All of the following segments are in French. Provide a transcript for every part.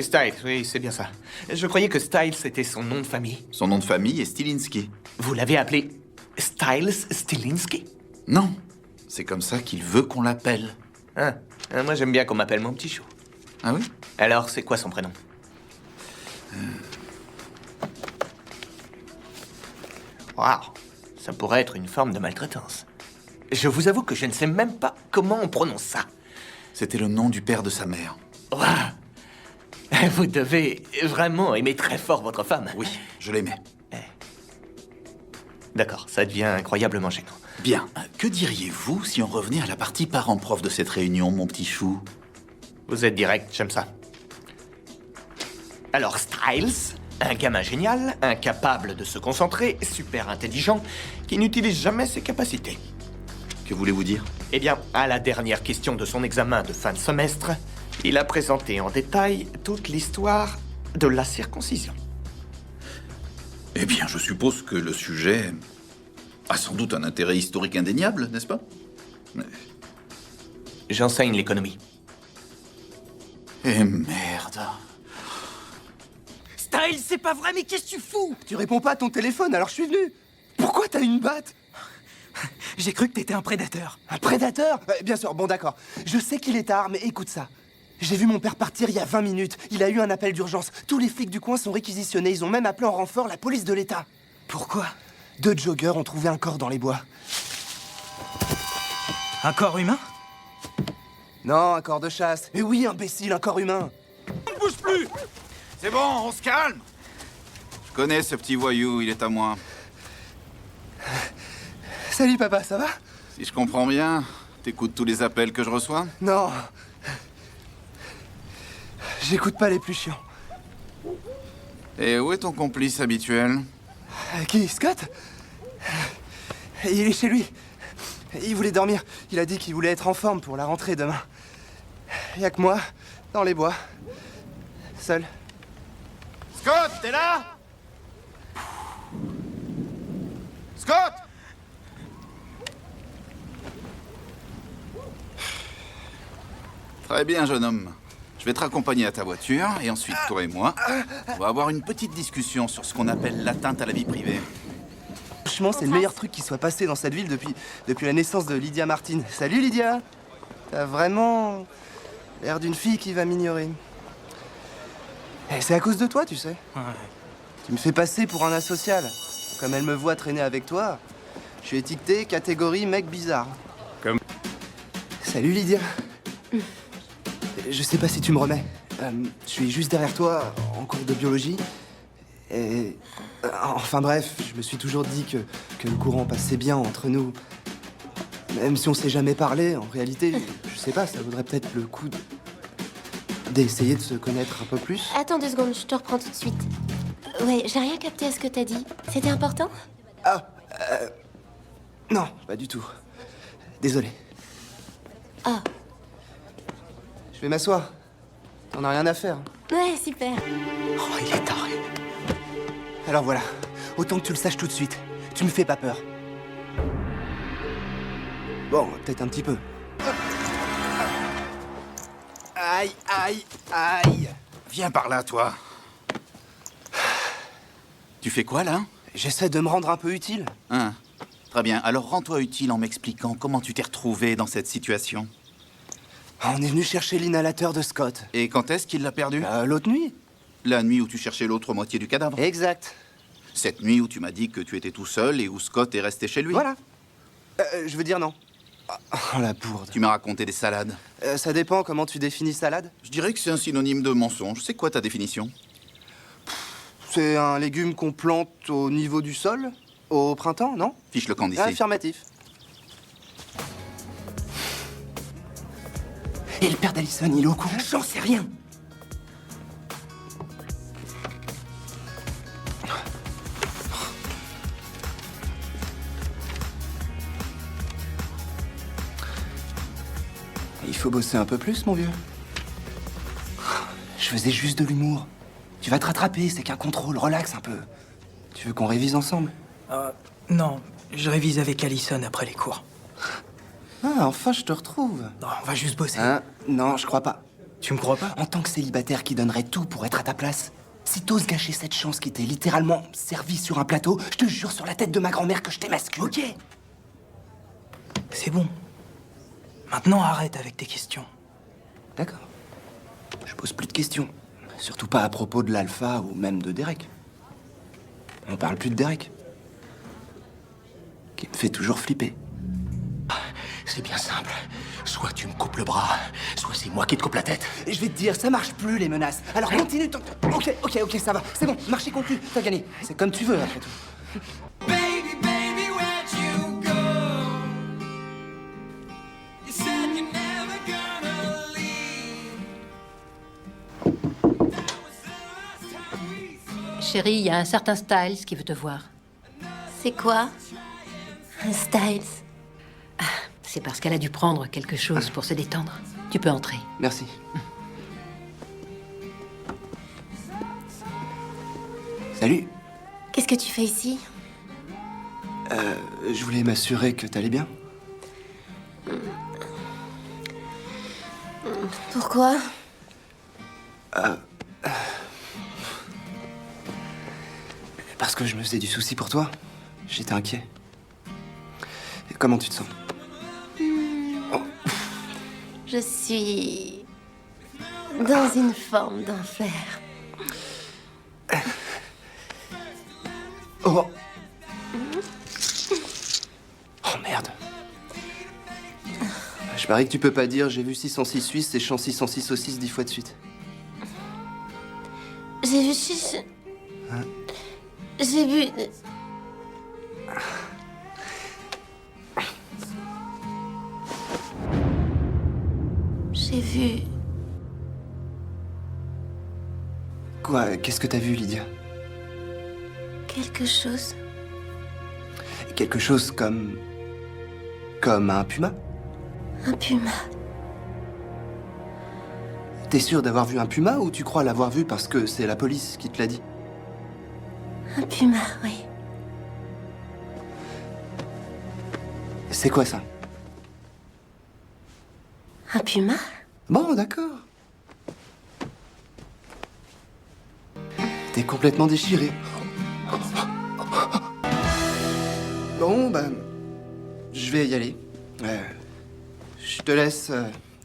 Styles, oui, c'est bien ça. Je croyais que Styles était son nom de famille. Son nom de famille est Stilinski. Vous l'avez appelé Styles Stilinski? Non, c'est comme ça qu'il veut qu'on l'appelle. Ah, moi j'aime bien qu'on m'appelle mon petit chou. Ah oui? Alors, c'est quoi son prénom? Waouh, ça pourrait être une forme de maltraitance. Je vous avoue que je ne sais même pas comment on prononce ça. C'était le nom du père de sa mère. Waouh, vous devez vraiment aimer très fort votre femme. Oui, je l'aimais. D'accord, ça devient incroyablement gênant. Bien, que diriez-vous si on revenait à la partie parents-prof de cette réunion, mon petit chou? Vous êtes direct, j'aime ça. Alors, Styles, un gamin génial, incapable de se concentrer, super intelligent, qui n'utilise jamais ses capacités. Que voulez-vous dire? Eh bien, à la dernière question de son examen de fin de semestre, il a présenté en détail toute l'histoire de la circoncision. Eh bien, je suppose que le sujet a sans doute un intérêt historique indéniable, n'est-ce pas? J'enseigne l'économie. Eh merde. Styles, c'est pas vrai, mais qu'est-ce que tu fous? Tu réponds pas à ton téléphone, alors je suis venu. Pourquoi t'as une batte? J'ai cru que t'étais un prédateur. Un prédateur? Bien sûr, bon d'accord. Je sais qu'il est tard, mais écoute ça. J'ai vu mon père partir il y a 20 minutes. Il a eu un appel d'urgence. Tous les flics du coin sont réquisitionnés. Ils ont même appelé en renfort la police de l'État. Pourquoi? 2 joggers ont trouvé un corps dans les bois. Un corps humain? Non, un corps de chasse. Mais oui, imbécile, un corps humain. Ne bouge plus! C'est bon, on se calme! Je connais ce petit voyou, il est à moi. Salut papa, ça va? Si je comprends bien, t'écoutes tous les appels que je reçois? Non. J'écoute pas les plus chiants. Et où est ton complice habituel? Qui, Scott? Il est chez lui. Il voulait dormir. Il a dit qu'il voulait être en forme pour la rentrée demain. Y a que moi, dans les bois. Seul. Scott, t'es là? Scott! Très bien, jeune homme. Je vais te raccompagner à ta voiture, et ensuite, toi et moi, on va avoir une petite discussion sur ce qu'on appelle l'atteinte à la vie privée. Franchement, c'est le meilleur truc qui soit passé dans cette ville depuis la naissance de Lydia Martin. Salut Lydia! T'as vraiment l'air d'une fille qui va m'ignorer. Et c'est à cause de toi, tu sais. Ouais. Tu me fais passer pour un asocial. Comme elle me voit traîner avec toi, je suis étiqueté catégorie mec bizarre. Comme... Salut Lydia. Je sais pas si tu me remets. Je suis juste derrière toi, en cours de biologie. Et... enfin bref, je me suis toujours dit que le courant passait bien entre nous. Même si on s'est jamais parlé, en réalité, je sais pas, ça vaudrait peut-être le coup d'essayer de se connaître un peu plus. Attends 2 secondes, je te reprends tout de suite. Ouais, j'ai rien capté à ce que t'as dit. C'était important? Non, pas du tout. Désolé. Ah, Je vais m'asseoir. T'en as rien à faire. ouais, super. Oh, il est taré. Alors voilà, autant que tu le saches tout de suite. Tu me fais pas peur. Bon, peut-être un petit peu. Aïe, aïe, aïe. Viens par là, toi. Tu fais quoi, là? J'essaie de me rendre un peu utile. Hein? Très bien. Alors, rends-toi utile en m'expliquant comment tu t'es retrouvé dans cette situation. On est venu chercher l'inhalateur de Scott. Et quand est-ce qu'il l'a perdu? L'autre nuit. La nuit où tu cherchais l'autre moitié du cadavre. Exact. Cette nuit où tu m'as dit que tu étais tout seul et où Scott est resté chez lui. Voilà. Je veux dire non. Oh, la bourde. Tu m'as raconté des salades. Ça dépend comment tu définis salade. Je dirais que c'est un synonyme de mensonge. C'est quoi ta définition? C'est un légume qu'on plante au niveau du sol, au printemps, non? Fiche le camp d'ici. Affirmatif. Et le père d'Alison, il est au courant? J'en sais rien. Il faut bosser un peu plus, mon vieux. Je faisais juste de l'humour. Tu vas te rattraper, c'est qu'un contrôle, relax un peu. Tu veux qu'on révise ensemble? Non, je révise avec Allison après les cours. Ah, enfin, je te retrouve. Non, on va juste bosser. Hein? Non, je crois pas. Tu me crois pas? En tant que célibataire qui donnerait tout pour être à ta place, si t'oses gâcher cette chance qui t'est littéralement servie sur un plateau, je te jure sur la tête de ma grand-mère que je t'émascule. Ok. C'est bon. Maintenant, arrête avec tes questions. D'accord. Je pose plus de questions. Surtout pas à propos de l'Alpha ou même de Derek. On parle plus de Derek. Qui me fait toujours flipper. C'est bien simple. Soit tu me coupes le bras, soit c'est moi qui te coupe la tête. Et je vais te dire, ça marche plus les menaces. Alors continue ton... Ok, ça va. C'est bon, marché conclu. T'as gagné. C'est comme tu veux après tout. Baby, baby, where'd you go? You said you're never gonna leave. That was the last time we saw. Chérie, il y a un certain Styles qui veut te voir. C'est quoi? Un Styles. C'est parce qu'elle a dû prendre quelque chose pour se détendre. Tu peux entrer. Merci. Salut. Qu'est-ce que tu fais ici? Je voulais m'assurer que t'allais bien. Pourquoi? Parce que je me faisais du souci pour toi. J'étais inquiet. Et comment tu te sens? Je suis dans une forme d'enfer. Oh. Oh merde. Je parie que tu peux pas dire j'ai vu 606 Suisses et chant 606 saucisses 10 fois de suite. J'ai vu chiche. J'ai vu. J'ai vu. Quoi? Qu'est-ce que t'as vu, Lydia? Quelque chose. Quelque chose comme... Comme un puma? Un puma. T'es sûr d'avoir vu un puma ou tu crois l'avoir vu parce que c'est la police qui te l'a dit? Un puma, oui. C'est quoi ça? Un puma? Bon, d'accord. T'es complètement déchiré. Bon, ben... Je vais y aller. Je te laisse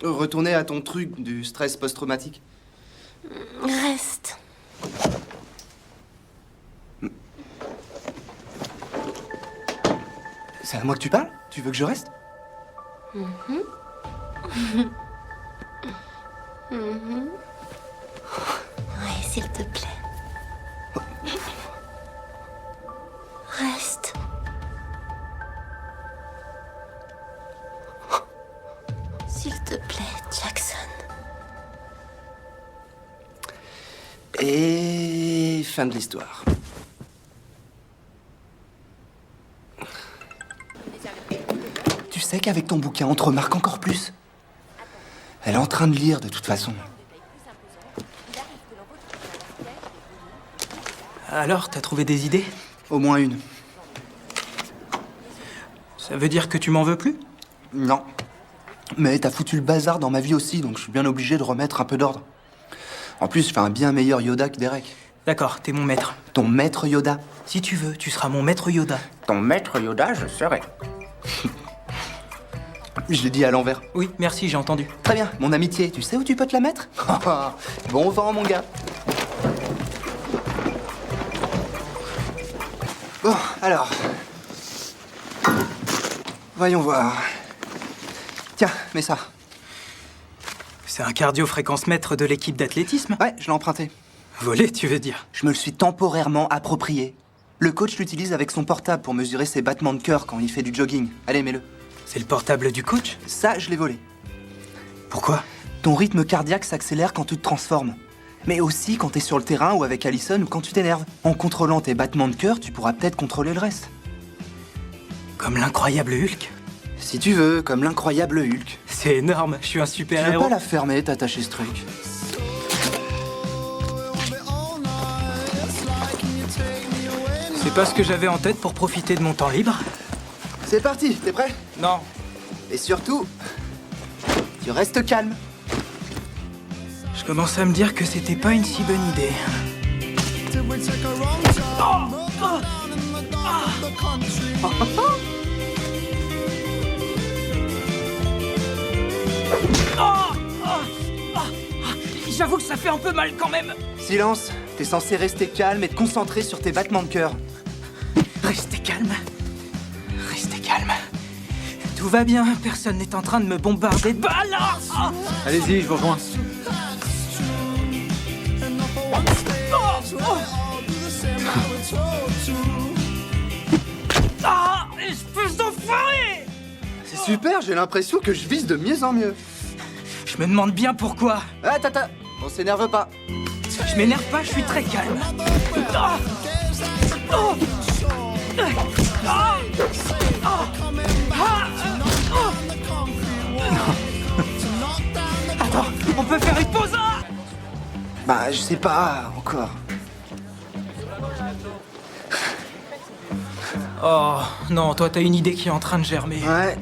retourner à ton truc du stress post-traumatique. Reste. C'est à moi que tu parles? Tu veux que je reste? Oui, s'il te plaît. Reste. S'il te plaît, Jackson. Et fin de l'histoire. Tu sais qu'avec ton bouquin, on te remarque encore plus. Elle est en train de lire, de toute façon. Alors, t'as trouvé des idées? Au moins une. Ça veut dire que tu m'en veux plus? Non. Mais t'as foutu le bazar dans ma vie aussi, donc je suis bien obligé de remettre un peu d'ordre. En plus, je fais un bien meilleur Yoda que Derek. D'accord, t'es mon maître. Ton maître Yoda. Si tu veux, tu seras mon maître Yoda. Ton maître Yoda, je serai. Je l'ai dit à l'envers. Oui, merci, j'ai entendu. Très bien, mon amitié, tu sais où tu peux te la mettre? Bon vent, mon gars. Bon, alors... Voyons voir. Tiens, mets ça. C'est un cardio-fréquence-mètre de l'équipe d'athlétisme? Ouais, je l'ai emprunté. Volé, tu veux dire? Je me le suis temporairement approprié. Le coach l'utilise avec son portable pour mesurer ses battements de cœur quand il fait du jogging. Allez, mets-le. C'est le portable du coach? Ça, je l'ai volé. Pourquoi? Ton rythme cardiaque s'accélère quand tu te transformes. Mais aussi quand t'es sur le terrain ou avec Allison ou quand tu t'énerves. En contrôlant tes battements de cœur, tu pourras peut-être contrôler le reste. Comme l'incroyable Hulk? Si tu veux, comme l'incroyable Hulk. C'est énorme, je suis un Tu veux super-héros. pas la fermer, t'attacher ce truc? C'est pas ce que j'avais en tête pour profiter de mon temps libre. C'est parti, t'es prêt? Non. Et surtout, tu restes calme. Je commence à me dire que c'était pas une si bonne idée. J'avoue que ça fait un peu mal quand même. Silence. T'es censé rester calme et te concentrer sur tes battements de cœur. Restez calme. Restez calme. Tout va bien, personne n'est en train de me bombarder de balles. Allez-y, je vous rejoins. Ah, espèce d'enfoiré! C'est super, j'ai l'impression que je vise de mieux en mieux. Je me demande bien pourquoi. Ah, tata, on s'énerve pas. Je m'énerve pas, je suis très calme. Ah! Oh! Ah! Ah! Ah! Attends, on peut faire une pause là? Bah, je sais pas, encore. Oh, non, toi t'as une idée qui est en train de germer. Ouais,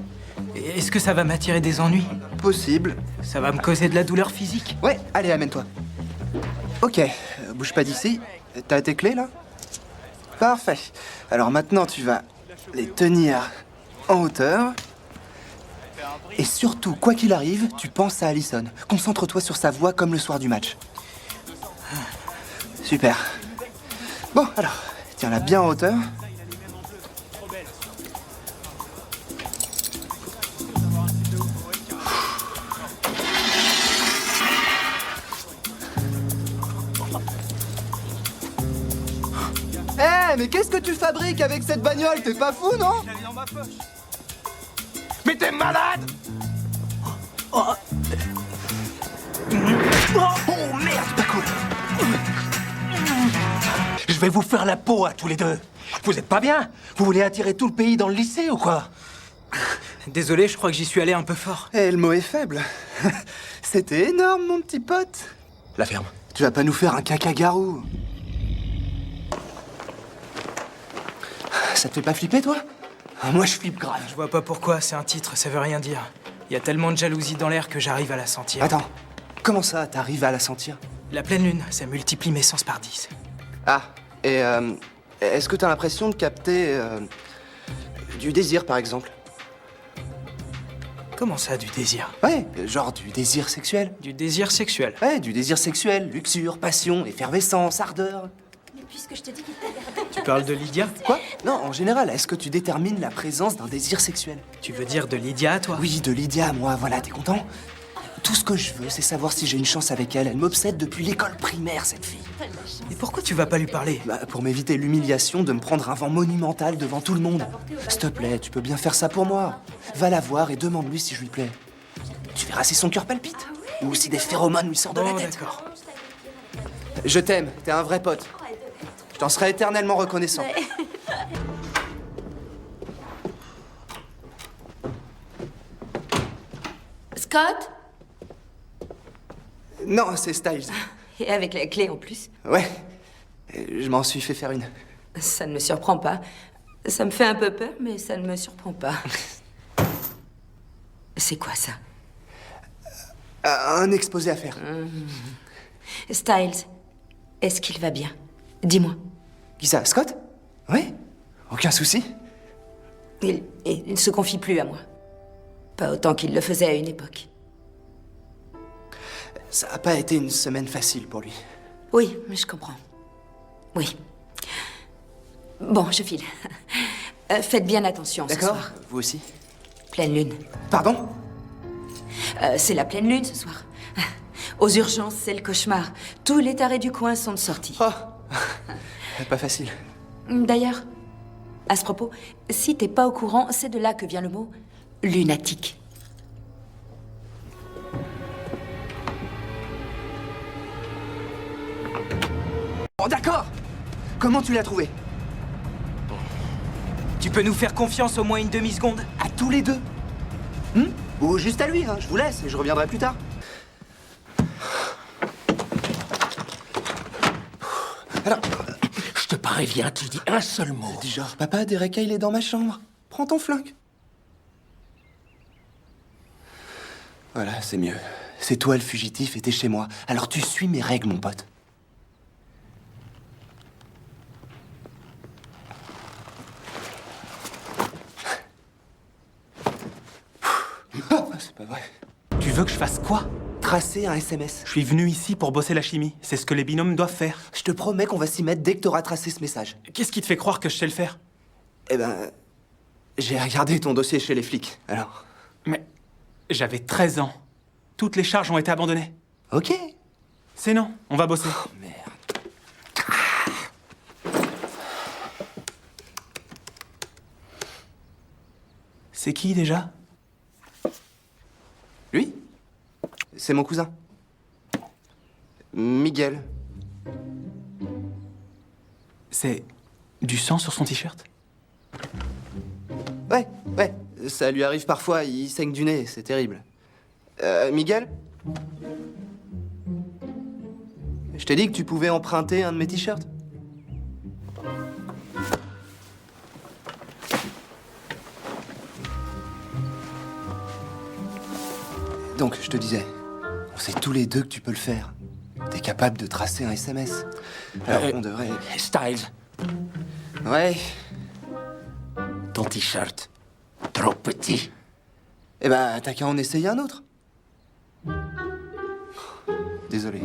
Est-ce que ça va m'attirer des ennuis? possible. Ça va me causer de la douleur physique? Ouais, allez, amène-toi. Ok, bouge pas d'ici. T'as tes clés, là? Parfait. Alors maintenant, tu vas les tenir en hauteur. Et surtout, quoi qu'il arrive, tu penses à Allison. Concentre-toi sur sa voix comme le soir du match. Super. Bon, alors, tiens-la bien en hauteur. Eh, mais qu'est-ce que tu fabriques avec cette bagnole? T'es pas fou, non? Mais t'es malade! Oh merde, pas cool. Je vais vous faire la peau à tous les deux. Vous êtes pas bien? Vous voulez attirer tout le pays dans le lycée ou quoi? Désolé, je crois que j'y suis allé un peu fort. Eh, le mot est faible. C'était énorme, mon petit pote. La ferme. Tu vas pas nous faire un caca-garou. Ça te fait pas flipper, toi? Moi, je flippe grave. Je vois pas pourquoi, c'est un titre, ça veut rien dire. Il y a tellement de jalousie dans l'air que j'arrive à la sentir. Attends, comment ça, t'arrives à la sentir? La pleine lune, ça multiplie mes sens par 10. Ah, et est-ce que t'as l'impression de capter du désir, par exemple? Comment ça, du désir? Ouais, genre du désir sexuel. Du désir sexuel. Ouais, du désir sexuel, luxure, passion, effervescence, ardeur. Mais puisque je te dis qu'il Tu parles de Lydia? Quoi? Non, en général, est-ce que tu détermines la présence d'un désir sexuel? Tu veux dire de Lydia à toi? Oui, de Lydia, moi, voilà, t'es content? Tout ce que je veux, c'est savoir si j'ai une chance avec elle. Elle m'obsède depuis l'école primaire, cette fille. Et pourquoi tu vas pas lui parler? Bah, pour m'éviter l'humiliation de me prendre un vent monumental devant tout le monde. S'il te plaît, tu peux bien faire ça pour moi. Va la voir et demande-lui si je lui plais. Tu verras si son cœur palpite. Ou si des phéromones lui sortent de la Bon, tête. d'accord. Je t'aime, t'es un vrai pote. Je t'en serai éternellement reconnaissant. Scott? Non, c'est Styles. Et avec la clé en plus. Ouais, je m'en suis fait faire une. Ça ne me surprend pas. Ça me fait un peu peur, mais ça ne me surprend pas. C'est quoi ça? Un exposé à faire. Styles, est-ce qu'il va bien? Dis-moi. Qui ça, Scott? Oui, aucun souci. Il ne se confie plus à moi. Pas autant qu'il le faisait à une époque. Ça a pas été une semaine facile pour lui. Oui, mais je comprends. Oui. Bon, je file. Faites bien attention ce D'accord, soir. vous aussi. Pleine lune. Pardon? C'est la pleine lune ce soir. Aux urgences, c'est le cauchemar. Tous les tarés du coin sont de sortie. Oh, pas facile. D'ailleurs, à ce propos, si t'es pas au courant, c'est de là que vient le mot lunatique. Bon, d'accord. Comment tu l'as trouvé? Tu peux nous faire confiance au moins une demi-seconde? À tous les deux? Ou juste à lui, hein. Je vous laisse et je reviendrai plus tard. Alors, Je te préviens, tu dis un seul mot. dis genre, papa, Derek, il est dans ma chambre. Prends ton flingue. Voilà, c'est mieux. C'est toi le fugitif et t'es chez moi. Alors tu suis mes règles, mon pote. C'est pas vrai. Tu veux que je fasse quoi? Tracer un SMS. Je suis venu ici pour bosser la chimie. C'est ce que les binômes doivent faire. Je te promets qu'on va s'y mettre dès que t'auras tracé ce message. Qu'est-ce qui te fait croire que je sais le faire? Eh ben... J'ai regardé ton dossier chez les flics, alors... Mais j'avais 13 ans. Toutes les charges ont été abandonnées. Ok. C'est non, on va bosser. Oh, merde. C'est qui déjà? Lui? C'est mon cousin. Miguel. C'est du sang sur son t-shirt? Ouais, ça lui arrive parfois, il saigne du nez, c'est terrible. Miguel? Je t'ai dit que tu pouvais emprunter un de mes t-shirts. Donc, je te disais, on sait tous les deux que tu peux le faire. T'es capable de tracer un SMS. Alors, on devrait... Styles, Ouais. ton t-shirt, trop petit. Eh ben, t'as qu'à en essayer un autre. Désolé.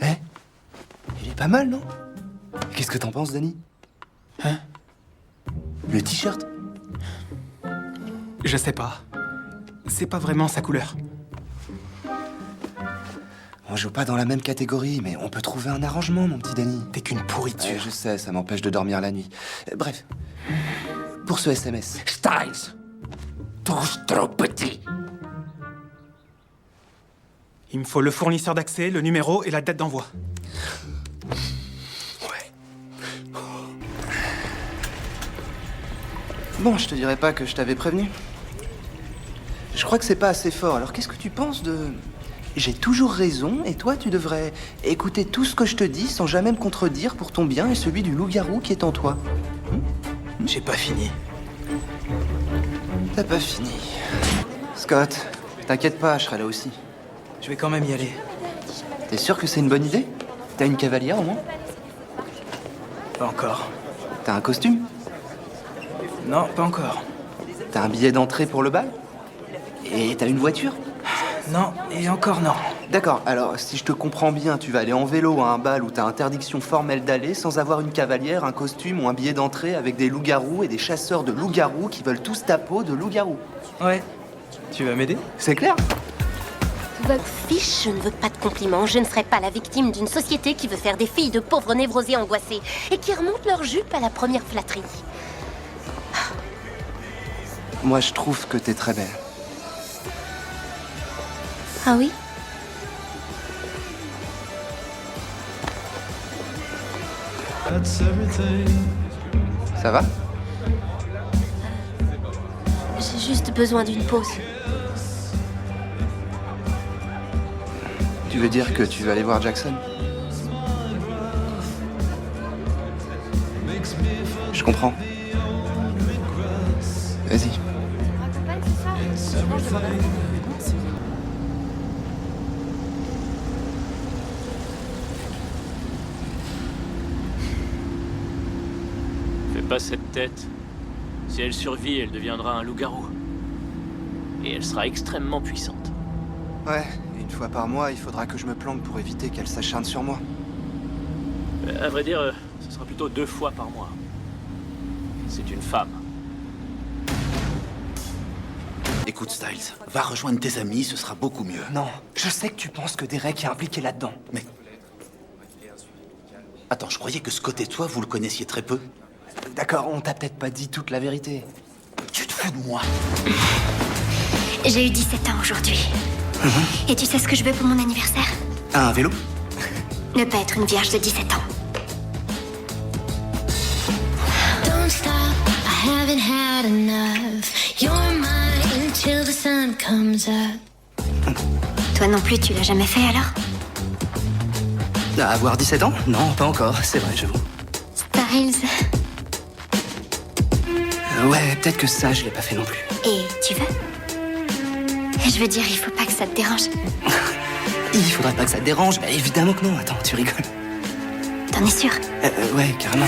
Eh, il est pas mal, non? Qu'est-ce que t'en penses, Danny? Hein? Le t-shirt? Je sais pas. C'est pas vraiment sa couleur. On joue pas dans la même catégorie, mais on peut trouver un arrangement, mon petit Danny. T'es qu'une pourriture. Ouais, je sais, ça m'empêche de dormir la nuit. Bref, pour ce SMS. Styles, tous trop petits. Il me faut le fournisseur d'accès, le numéro et la date d'envoi. Bon, je te dirais pas que je t'avais prévenu. Je crois que c'est pas assez fort. Alors qu'est-ce que tu penses de... J'ai toujours raison, et toi, tu devrais écouter tout ce que je te dis sans jamais me contredire pour ton bien et celui du loup-garou qui est en toi. J'ai pas fini. T'as pas fini. Scott, t'inquiète pas, je serai là aussi. Je vais quand même y aller. T'es sûr que c'est une bonne idée? T'as une cavalière au moins? Pas encore. T'as un costume? Non, pas encore. T'as un billet d'entrée pour le bal? Et t'as une voiture? Non, et encore non. D'accord, alors si je te comprends bien, tu vas aller en vélo à un bal où t'as interdiction formelle d'aller sans avoir une cavalière, un costume ou un billet d'entrée avec des loups-garous et des chasseurs de loups-garous qui veulent tous ta peau de loup-garou. Ouais. Tu vas m'aider? C'est clair? Fiche, je ne veux pas de compliments. Je ne serai pas la victime d'une société qui veut faire des filles de pauvres névrosés angoissés et qui remontent leur jupe à la première flatterie. Moi, je trouve que t'es très belle. Ah oui? Ça va? J'ai juste besoin d'une pause. Tu veux dire que tu vas aller voir Jackson? Je comprends. Vas-y. Fais pas cette tête. Si elle survit, elle deviendra un loup-garou. Et elle sera extrêmement puissante. Ouais, et une fois par mois, il faudra que je me planque pour éviter qu'elle s'acharne sur moi. À vrai dire, ce sera plutôt 2 fois par mois. C'est une femme. Écoute, Styles, va rejoindre tes amis, ce sera beaucoup mieux. Non, je sais que tu penses que Derek est impliqué là-dedans. Mais... Attends, je croyais que Scott et toi, vous le connaissiez très peu. D'accord, on t'a peut-être pas dit toute la vérité. Tu te fous de moi? J'ai eu 17 ans aujourd'hui. Et tu sais ce que je veux pour mon anniversaire? Un vélo? Ne pas être une vierge de 17 ans. Don't stop, I haven't had enough. You're mine till the sun comes up. Toi non plus, tu l'as jamais fait alors? Avoir 17 ans? Non, pas encore, c'est vrai, j'avoue. Styles. Ouais, peut-être que ça, je l'ai pas fait non plus. Et tu veux? Je veux dire, il faut pas que ça te dérange. Il faudrait pas que ça te dérange. Bah, évidemment que non, attends, tu rigoles. T'en es sûr? Ouais, carrément.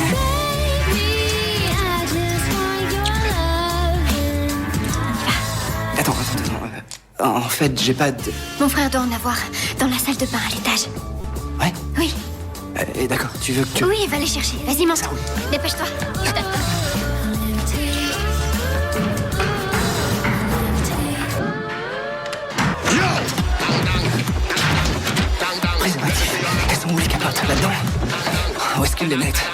Attends. En fait, j'ai pas de... Mon frère doit en avoir dans la salle de bain à l'étage. Ouais? Oui. D'accord, tu veux que tu... Oui, va les chercher. Vas-y, mange. Dépêche-toi. Je t'attends. Préservatifs. Elles sont où les capotes? Là-dedans? Où est-ce qu'ils les mettent?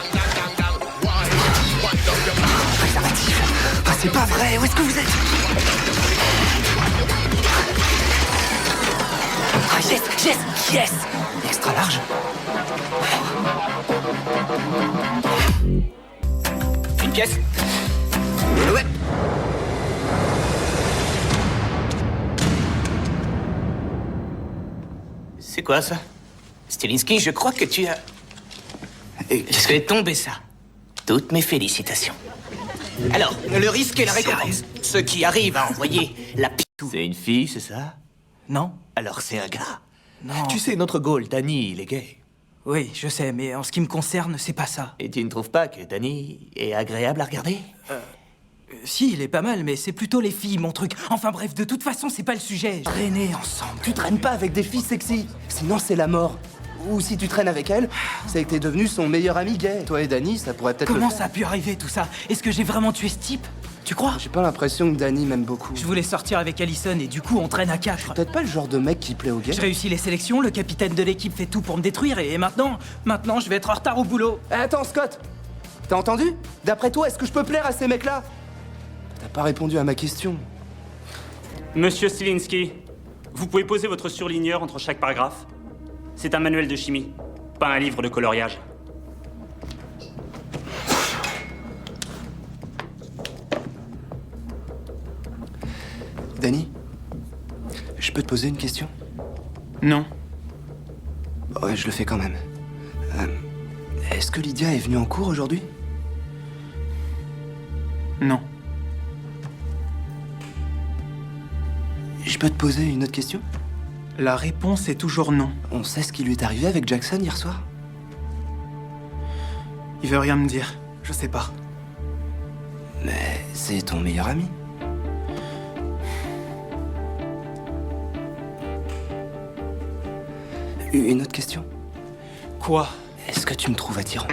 Préservatifs. Ah, c'est pas vrai. Où est-ce que vous êtes? Ah, yes! Extra large. Une pièce? Ouais. C'est quoi ça? Stilinski, je crois que tu as... Laissez tomber ça. Toutes mes félicitations. Alors, le risque et la récompense. Ceux qui arrivent à envoyer la pitou. C'est une fille, c'est ça? Non? Alors c'est un gars. Non. Tu sais, notre goal, Danny, il est gay. Oui, je sais, mais en ce qui me concerne, c'est pas ça. Et tu ne trouves pas que Danny est agréable à regarder? Si, il est pas mal, mais c'est plutôt les filles, mon truc. Enfin bref, de toute façon, c'est pas le sujet. Traîner ensemble. Tu traînes pas avec des filles sexy. Sinon, c'est la mort. Ou si tu traînes avec elle, c'est que t'es devenu son meilleur ami gay. Toi et Danny, ça pourrait peut-être Comment le faire. ça a pu arriver, tout ça? Est-ce que j'ai vraiment tué ce type? Tu crois? J'ai pas l'impression que Danny m'aime beaucoup. Je voulais sortir avec Allison et du coup, on traîne à 4. Peut-être pas le genre de mec qui plaît aux gays. Je réussis les sélections, le capitaine de l'équipe fait tout pour me détruire et maintenant, je vais être en retard au boulot. Attends, Scott. T'as entendu? D'après toi, est-ce que je peux plaire à ces mecs-là? T'as pas répondu à ma question. Monsieur Stilinski, vous pouvez poser votre surligneur entre chaque paragraphe? C'est un manuel de chimie, pas un livre de coloriage. Danny, je peux te poser une question? Non. Ouais, je le fais quand même. Est-ce que Lydia est venue en cours aujourd'hui? Non. Je peux te poser une autre question? La réponse est toujours non. On sait ce qui lui est arrivé avec Jackson hier soir? Il veut rien me dire. Je sais pas. Mais c'est ton meilleur ami. Une autre question? Quoi? Est-ce que tu me trouves attirant?